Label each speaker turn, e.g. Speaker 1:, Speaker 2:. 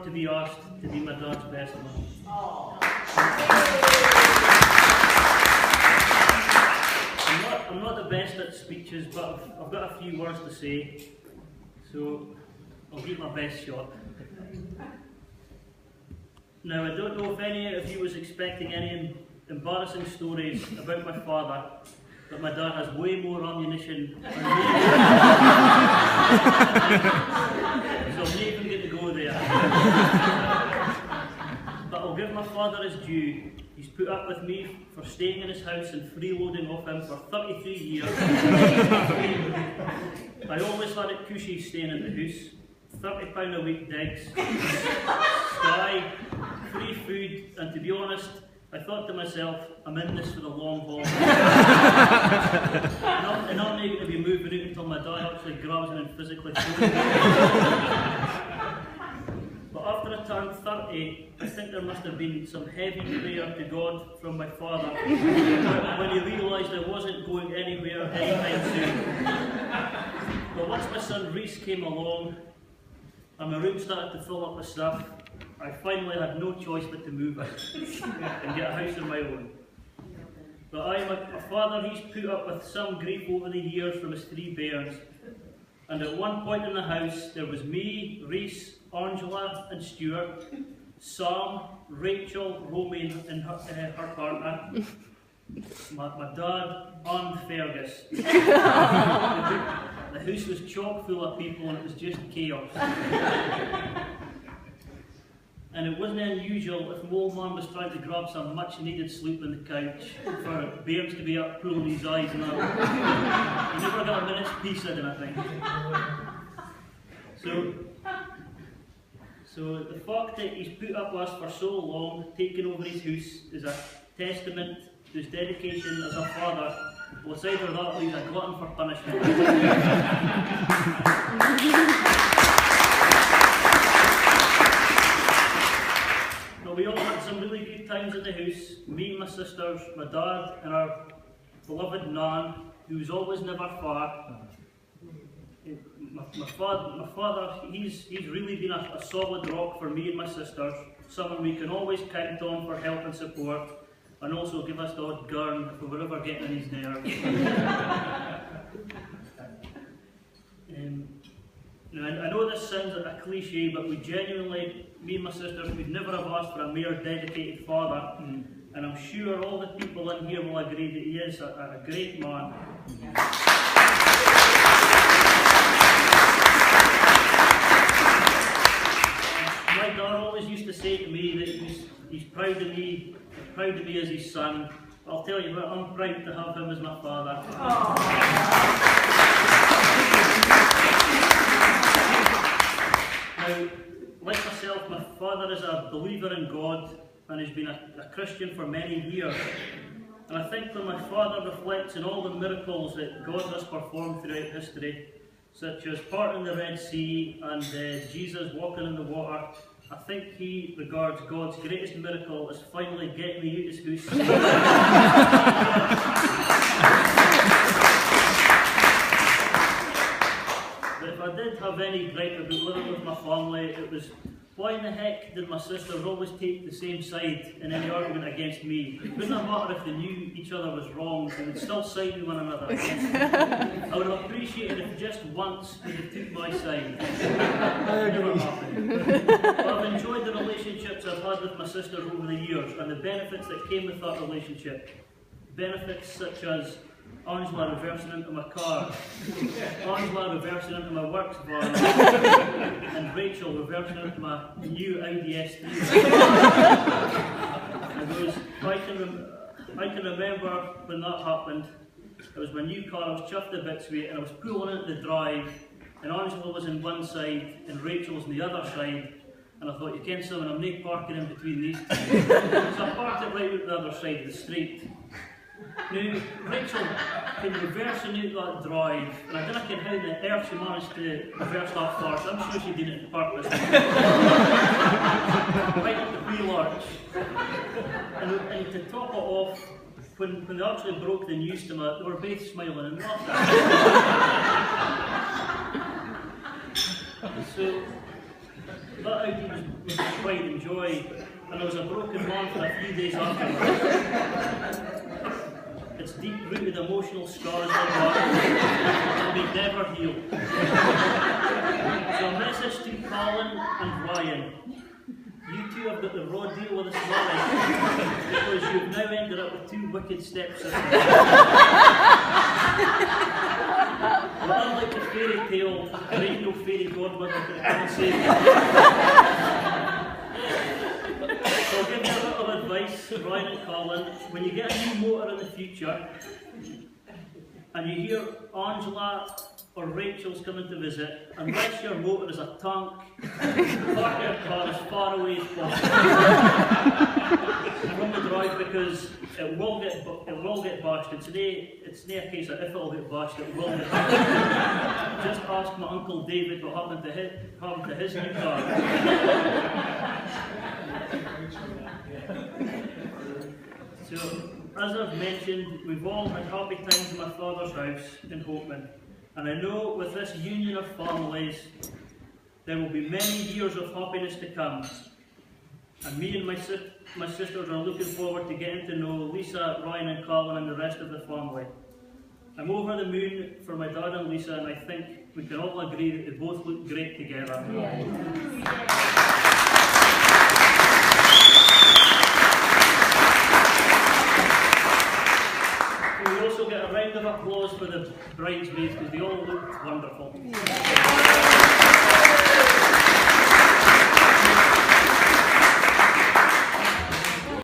Speaker 1: honoured to be asked to be my dad's best man. I'm not the best at speeches, but I've got a few words to say, so I'll give my best shot. Now, I don't know if any of you was expecting any embarrassing stories about my father, but my dad has way more ammunition than me. So I'm not even going to go there. But I'll give my father his due. He's put up with me for staying in his house and freeloading off him for 33 years. I always had it cushy staying in the house. £30 a week digs, sky, free food, and to be honest, I thought to myself, I'm in this for the long haul. and I'm not going to be moving out until my dad actually grabs me and physically throws me. But after I turned 30, I think there must have been some heavy prayer to God from my father when he realised I wasn't going anywhere anytime soon. But once my son Reese came along, and my room started to fill up with stuff, I finally had no choice but to move out and get a house of my own. But my father, he's put up with some grief over the years from his 3 bairns. And at one point in the house, there was me, Reese, Angela and Stuart, Sam, Rachel, Romy and her partner, my dad and Fergus. The house was chock full of people and it was just chaos. And it wasn't unusual if my old man was trying to grab some much needed sleep on the couch for Bairns to be up pulling his eyes and that. He never got a minute's peace, I don't think. So the fact that he's put up with us for so long, taking over his house, is a testament to his dedication as a father. Well, it's either that or he's a glutton for punishment. But we all had some really good times in the house. Me and my sisters, my dad and our beloved Nan, who was always never far. My father, he's really been a solid rock for me and my sisters. Someone we can always count on for help and support. And also give us the odd gurn if we were ever getting on his nerves. Now, I know this sounds like a cliche, but we genuinely, me and my sisters, we'd never have asked for a mere dedicated father. And I'm sure all the people in here will agree that he is a great man. My dad always used to say to me that he's proud of me as his son. I'll tell you what, I'm proud to have him as my father. Now, like myself, my father is a believer in God and has been a Christian for many years. And I think when my father reflects on all the miracles that God has performed throughout history, such as parting the Red Sea and Jesus walking in the water, I think he regards God's greatest miracle as finally getting me out of his house. But if I did have any gripe about living with my family, it was why in the heck did my sisters always take the same side in any argument against me? It wouldn't have mattered if they knew each other was wrong, they would still side with one another. I would have appreciated if just once they took my side. Never happened. But I've enjoyed the relationships I've had with my sisters over the years and the benefits that came with that relationship. Benefits such as Angela reversing into my car, Angela reversing into my works van, and Rachel reversing into my new Audi S3. I can remember when that happened. It was my new car, I was chuffed to bits with it, and I was pulling into the drive, and Angela was on one side, and Rachel was on the other side, and I thought, you can't say, I'm not parking in between these two. So I parked it right out the other side of the street. Now, Rachel came reversing out that drive, and I don't know how the earth she managed to reverse that far, so I'm sure she did it on purpose. Right up the wheel arch. And to top it off, when they actually broke the news to me, they were both smiling and laughing. So That outing was pride and joy, and I was a broken man for a few days afterwards. It's deep-rooted emotional scars like that may never heal. So a message to Colin and Ryan. You two have got the raw deal with this marriage because you've now ended up with two wicked stepsisters. Well, unlike the fairy tale, there ain't no fairy godmother that can save you. So I'll give you a bit of advice, Ryan and Colin. When you get a new motor in the future, and you hear Angela or Rachel's coming to visit, unless your motor is a tank, park your car as far away as possible from the drive, because it will get bashed. It's not a case of if it will get bashed, it will get bashed. Just ask my Uncle David what happened to his new car. So, as I've mentioned, we've all had happy times in my father's house in Hopeman. And I know with this union of families, there will be many years of happiness to come. And me and my sisters are looking forward to getting to know Lisa, Ryan and Colin and the rest of the family. I'm over the moon for my dad and Lisa, and I think we can all agree that they both look great together. Yeah. We also get a round of applause for the bridesmaids because they all look wonderful.